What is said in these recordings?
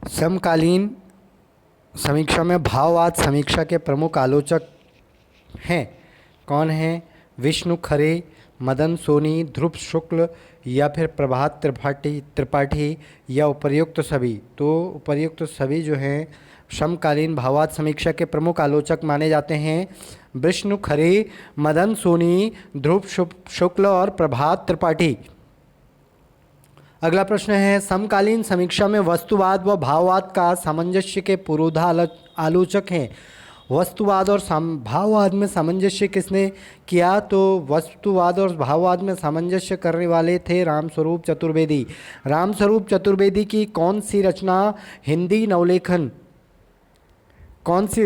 समकालीन समीक्षा में भाववाद समीक्षा के प्रमुख आलोचक हैं। कौन हैं? विष्णु खरे, मदन सोनी, ध्रुव शुक्ल या फिर प्रभात त्रिपाठी या उपर्युक्त सभी। तो उपर्युक्त सभी जो हैं समकालीन भाववाद समीक्षा के प्रमुख आलोचक माने जाते हैं। विष्णु खरे, मदन सोनी, ध्रुव शुक्ल और प्रभात त्रिपाठी। अगला प्रश्न है, समकालीन समीक्षा में वस्तुवाद व भाववाद का सामंजस्य के पुरोधा आलोचक हैं। वस्तुवाद और भाववाद में सामंजस्य किसने किया? तो वस्तुवाद और भाववाद में सामंजस्य करने वाले थे रामस्वरूप चतुर्वेदी। रामस्वरूप चतुर्वेदी की कौन सी रचना हिंदी नवलेखन कौन सी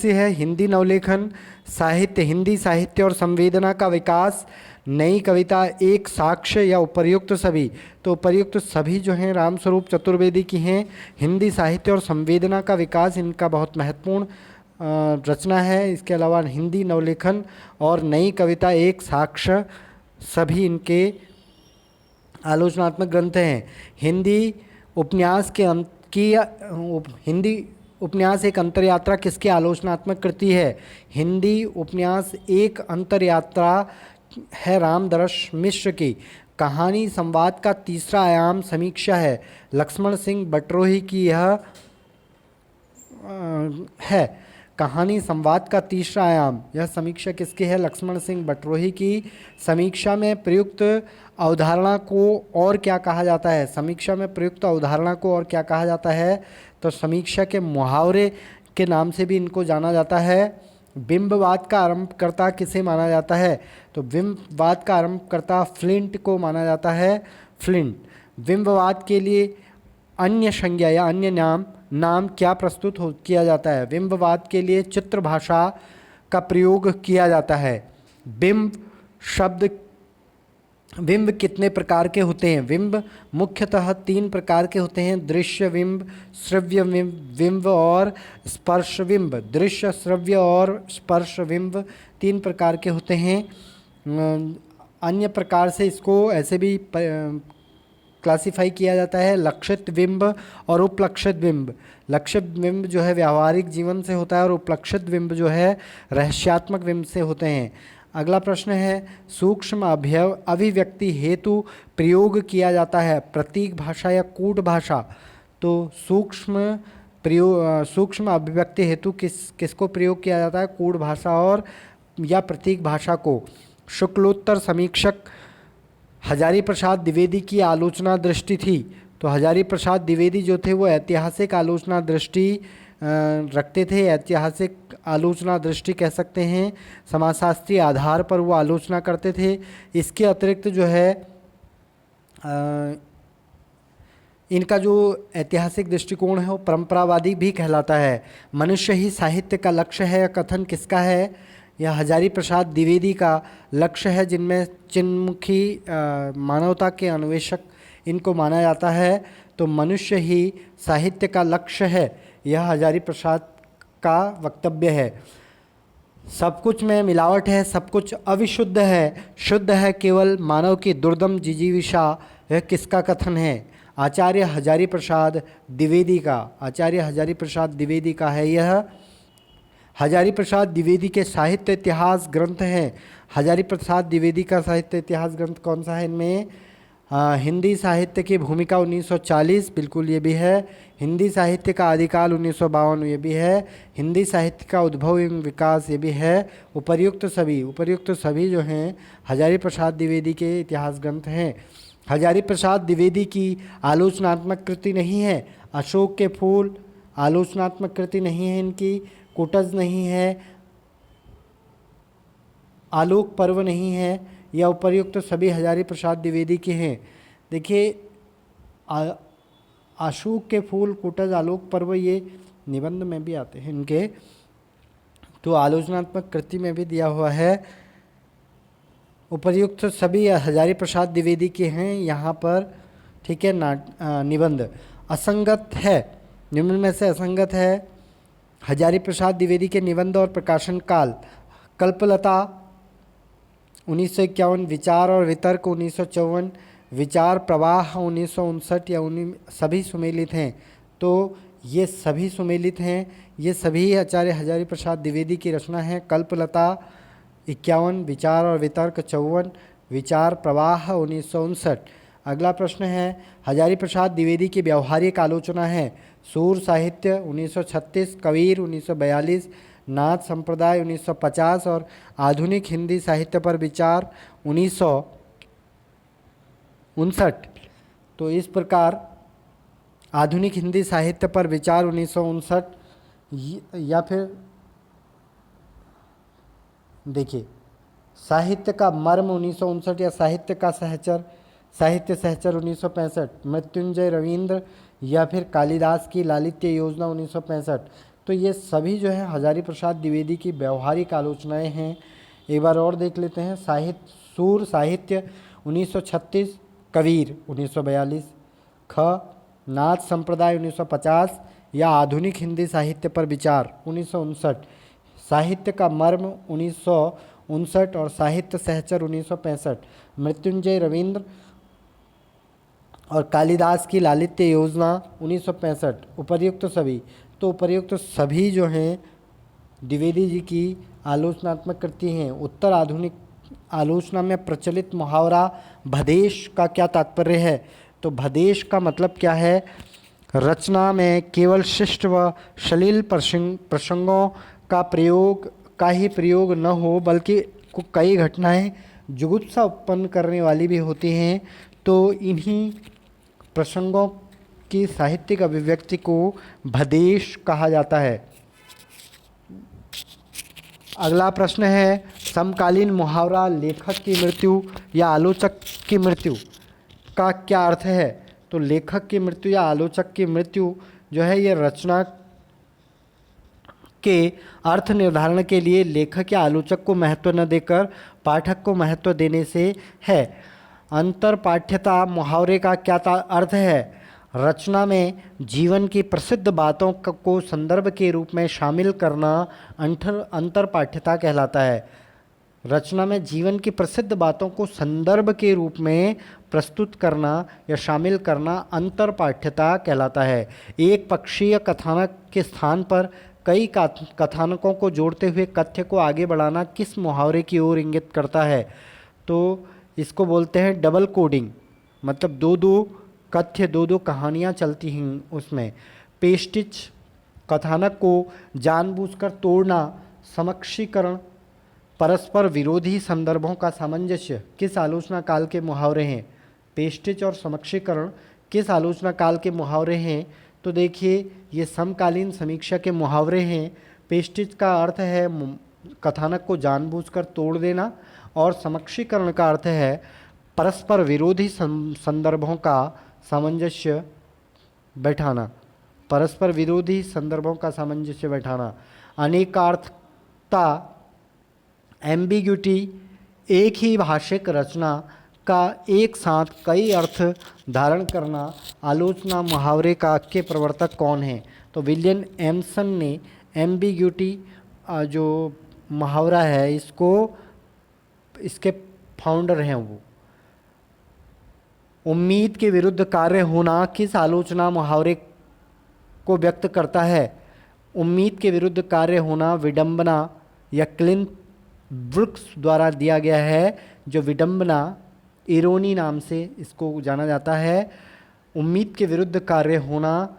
है? हिंदी नवलेखन, साहित्य, हिंदी साहित्य और संवेदना का विकास, नई कविता, एक साक्ष्य या उपर्युक्त सभी। तो उपर्युक्त सभी जो हैं रामस्वरूप चतुर्वेदी की हैं। हिंदी साहित्य और संवेदना का विकास इनका बहुत महत्वपूर्ण रचना है। इसके अलावा हिंदी नवलेखन और नई कविता, एक साक्ष्य सभी इनके आलोचनात्मक ग्रंथ हैं। हिंदी उपन्यास एक अंतरयात्रा किसकी आलोचनात्मक कृति है? हिंदी उपन्यास एक अंतरयात्रा है रामदरस मिश्र की। कहानी संवाद का तीसरा आयाम समीक्षा है, लक्ष्मण सिंह बटरोही की यह है। कहानी संवाद का तीसरा आयाम, यह समीक्षा किसकी है? लक्ष्मण सिंह बटरोही की। समीक्षा में प्रयुक्त अवधारणा को और क्या कहा जाता है? समीक्षा में प्रयुक्त अवधारणा को और क्या कहा जाता है? तो समीक्षा के मुहावरे के नाम से भी इनको जाना जाता है। बिंबवाद का आरंभकर्ता किसे माना जाता है? तो बिंबवाद का आरंभकर्ता फ्लिंट को माना जाता है। फ्लिंट। बिंबवाद के लिए अन्य संज्ञा या अन्य नाम क्या प्रस्तुत किया जाता है? बिंबवाद के लिए चित्र भाषा का प्रयोग किया जाता है। बिंब कितने प्रकार के होते हैं? बिंब मुख्यतः 3 प्रकार के होते हैं, दृश्य बिंब, श्रव्य बिंब और स्पर्श बिंब। दृश्य, श्रव्य और स्पर्श बिंब 3 प्रकार के होते हैं। अन्य प्रकार से इसको ऐसे भी क्लासिफाई किया जाता है, लक्षित बिंब और उपलक्षित बिंब। लक्षित बिंब जो है व्यावहारिक जीवन से होता है और उपलक्षित बिंब जो है रहस्यात्मक बिंब से होते हैं। अगला प्रश्न है, सूक्ष्म अभिव्यक्ति हेतु प्रयोग किया जाता है प्रतीक भाषा या कूट भाषा? तो सूक्ष्म अभिव्यक्ति हेतु किसको प्रयोग किया जाता है? कूट भाषा और या प्रतीक भाषा को। शुक्लोत्तर समीक्षक हजारी प्रसाद द्विवेदी की आलोचना दृष्टि थी। तो हजारी प्रसाद द्विवेदी जो थे वो ऐतिहासिक आलोचना दृष्टि रखते थे। ऐतिहासिक आलोचना दृष्टि कह सकते हैं, समाजशास्त्रीय आधार पर वो आलोचना करते थे। इसके अतिरिक्त जो है इनका जो ऐतिहासिक दृष्टिकोण है वो परंपरावादी भी कहलाता है। मनुष्य ही साहित्य का लक्ष्य है, कथन किसका है? यह हजारी प्रसाद द्विवेदी का लक्ष्य है, जिनमें चिन्मुखी मानवता के अन्वेषक इनको माना जाता है। तो मनुष्य ही साहित्य का लक्ष्य है, यह हजारी प्रसाद का वक्तव्य है। सब कुछ में मिलावट है, सब कुछ अविशुद्ध है, शुद्ध है केवल मानव की दुर्दम जिजीविषा, यह किसका कथन है? आचार्य हजारी प्रसाद द्विवेदी का। आचार्य हजारी प्रसाद द्विवेदी का है यह। हजारी प्रसाद द्विवेदी के साहित्य इतिहास ग्रंथ हैं। हजारी प्रसाद द्विवेदी का साहित्य इतिहास ग्रंथ कौन सा है इनमें? हिंदी साहित्य की भूमिका 1940, बिल्कुल ये भी है। हिंदी साहित्य का आदिकाल 1952, ये भी है। हिंदी साहित्य का उद्भव एवं विकास, ये भी है। उपर्युक्त सभी जो हैं हजारी प्रसाद द्विवेदी के इतिहास ग्रंथ हैं। हजारी प्रसाद द्विवेदी की आलोचनात्मक कृति नहीं है। अशोक के फूल आलोचनात्मक कृति नहीं है इनकी। कुटज नहीं है, आलोक पर्व नहीं है, या उपर्युक्त सभी हजारी प्रसाद द्विवेदी के हैं। देखिए, अशोक के फूल, कुटज, आलोक पर्व ये निबंध में भी आते हैं इनके, तो आलोचनात्मक कृति में भी दिया हुआ है। उपर्युक्त सभी हजारी प्रसाद द्विवेदी के हैं यहाँ पर, ठीक है। निबंध असंगत है, निम्न में से असंगत है। हजारी प्रसाद द्विवेदी के निबंध और प्रकाशन काल: कल्पलता 1951, विचार और वितर्क 1954, विचार प्रवाह 1959 या सभी सुमेलित हैं। तो ये सभी सुमेलित हैं। ये सभी आचार्य हजारी प्रसाद द्विवेदी की रचना है। कल्पलता 51, विचार और वितर्क 54, विचार प्रवाह 1959। अगला प्रश्न है, हजारी प्रसाद द्विवेदी की व्यावहारिक आलोचना है। सूर साहित्य 1936, कबीर 1942, नाथ संप्रदाय 1950 और आधुनिक हिंदी साहित्य पर विचार 1959। तो इस प्रकार आधुनिक हिंदी साहित्य पर विचार 1959, या फिर देखिए साहित्य का मर्म 1959 या साहित्य का सहचर, साहित्य सहचर 1965, मृत्युंजय रविंद्र या फिर कालिदास की लालित्य योजना 1965। तो ये सभी जो है हजारी प्रसाद द्विवेदी की व्यावहारिक आलोचनाएं हैं। एक बार और देख लेते हैं। सूर साहित्य 1936, कबीर 1942, ख नाथ संप्रदाय 1950 या आधुनिक हिंदी साहित्य पर विचार 1959, साहित्य का मर्म 1959 और साहित्य सहचर 1965, मृत्युंजय रविंद्र और कालिदास की लालित्य योजना 1965। उपर्युक्त सभी, तो उपर्युक्त सभी जो हैं द्विवेदी जी की आलोचनात्मक कृति हैं। उत्तर आधुनिक आलोचना में प्रचलित मुहावरा भदेश का क्या तात्पर्य है? तो भदेश का मतलब क्या है? रचना में केवल शिष्ट व श्लील प्रसंगों का ही प्रयोग न हो, बल्कि कई घटनाएं जुगुप्सा उत्पन्न करने वाली भी होती हैं। तो इन्हीं प्रसंगों की साहित्यिक अभिव्यक्ति को भदेश कहा जाता है। अगला प्रश्न है, समकालीन मुहावरा लेखक की मृत्यु या आलोचक की मृत्यु का क्या अर्थ है? तो लेखक की मृत्यु या आलोचक की मृत्यु जो है ये रचना के अर्थ निर्धारण के लिए लेखक या आलोचक को महत्व न देकर पाठक को महत्व देने से है। अंतर पाठ्यता मुहावरे का क्या अर्थ है? रचना में जीवन की प्रसिद्ध बातों को संदर्भ के रूप में शामिल करना अंतर पाठ्यता कहलाता है। रचना में जीवन की प्रसिद्ध बातों को संदर्भ के रूप में प्रस्तुत करना या शामिल करना अंतर पाठ्यता कहलाता है। एक पक्षीय कथानक के स्थान पर कई कथानकों को जोड़ते हुए कथ्य को आगे बढ़ाना किस मुहावरे की ओर इंगित करता है? तो इसको बोलते हैं डबल कोडिंग, मतलब दो दो कहानियाँ चलती हैं उसमें। पेस्टिच, कथानक को जानबूझकर तोड़ना। समक्षीकरण, परस्पर विरोधी संदर्भों का सामंजस्य किस आलोचना काल के मुहावरे हैं? पेस्टिच और समक्षीकरण किस आलोचना काल के मुहावरे हैं? तो देखिए ये समकालीन समीक्षा के मुहावरे हैं। पेस्टिच का अर्थ है कथानक को जानबूझकर तोड़ देना और समक्षीकरण का अर्थ है परस्पर विरोधी संदर्भों का सामंजस्य बैठाना। परस्पर विरोधी संदर्भों का सामंजस्य बैठाना। अनेकार्थता, एम्बिग्यूटी, एक ही भाषिक रचना का एक साथ कई अर्थ धारण करना आलोचना मुहावरे का के प्रवर्तक कौन है? तो विलियम एमसन ने एम्बिग्यूटी जो मुहावरा है इसके फाउंडर हैं वो। उम्मीद के विरुद्ध कार्य होना किस आलोचना मुहावरे को व्यक्त करता है? उम्मीद के विरुद्ध कार्य होना विडंबना या क्लिंट ब्रुक्स द्वारा दिया गया है, जो विडंबना इरोनी नाम से इसको जाना जाता है। उम्मीद के विरुद्ध कार्य होना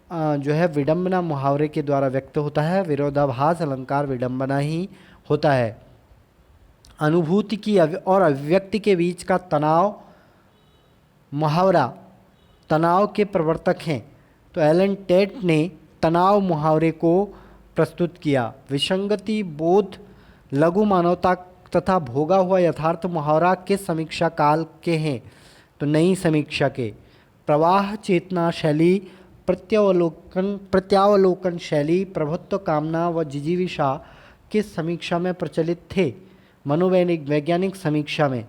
जो है विडंबना मुहावरे के द्वारा व्यक्त होता है। विरोधाभास अलंकार विडंबना ही होता है। अनुभूति की और अभिव्यक्ति के बीच का तनाव मुहावरा तनाव के प्रवर्तक हैं। तो एलन टेट ने तनाव मुहावरे को प्रस्तुत किया। विसंगति बोध, लघु मानवता तथा भोगा हुआ यथार्थ मुहावरा किस समीक्षा काल के हैं? तो नई समीक्षा के। प्रवाह चेतना शैली, प्रत्यावलोकन शैली, प्रभुत्व कामना व जिजीविषा किस समीक्षा में प्रचलित थे? मनोवैज्ञानिक समीक्षा में।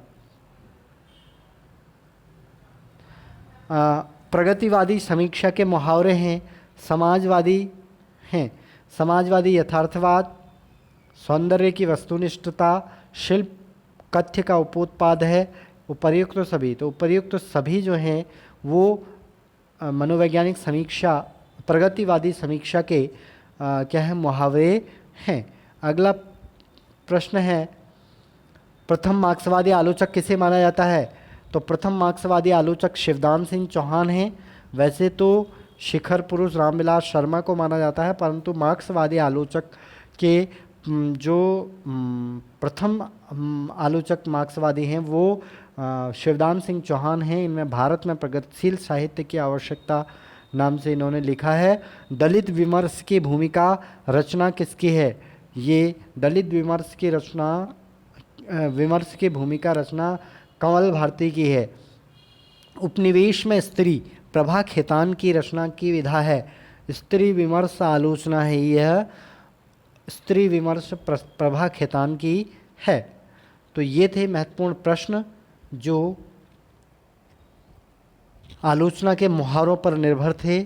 प्रगतिवादी समीक्षा के मुहावरे हैं समाजवादी यथार्थवाद, सौंदर्य की वस्तुनिष्ठता, शिल्प कथ्य का उपोत्पाद है। उपर्युक्त सभी, तो उपर्युक्त सभी जो हैं वो मनोवैज्ञानिक समीक्षा प्रगतिवादी समीक्षा के क्या है मुहावरे हैं। अगला प्रश्न है, प्रथम मार्क्सवादी आलोचक किसे माना जाता है? तो प्रथम मार्क्सवादी आलोचक शिवदान सिंह चौहान हैं। वैसे तो शिखर पुरुष रामविलास शर्मा को माना जाता है, परंतु मार्क्सवादी आलोचक के जो प्रथम आलोचक मार्क्सवादी हैं वो शिवदान सिंह चौहान हैं। इनमें भारत में प्रगतिशील साहित्य की आवश्यकता नाम से इन्होंने लिखा है। दलित विमर्श की भूमिका रचना किसकी है? ये दलित विमर्श की भूमिका रचना कमल भारती की है। उपनिवेश में स्त्री प्रभा खेतान की रचना की विधा है। स्त्री विमर्श आलोचना है यह, स्त्री विमर्श प्रभा खेतान की है। तो ये थे महत्वपूर्ण प्रश्न जो आलोचना के मुहावरों पर निर्भर थे।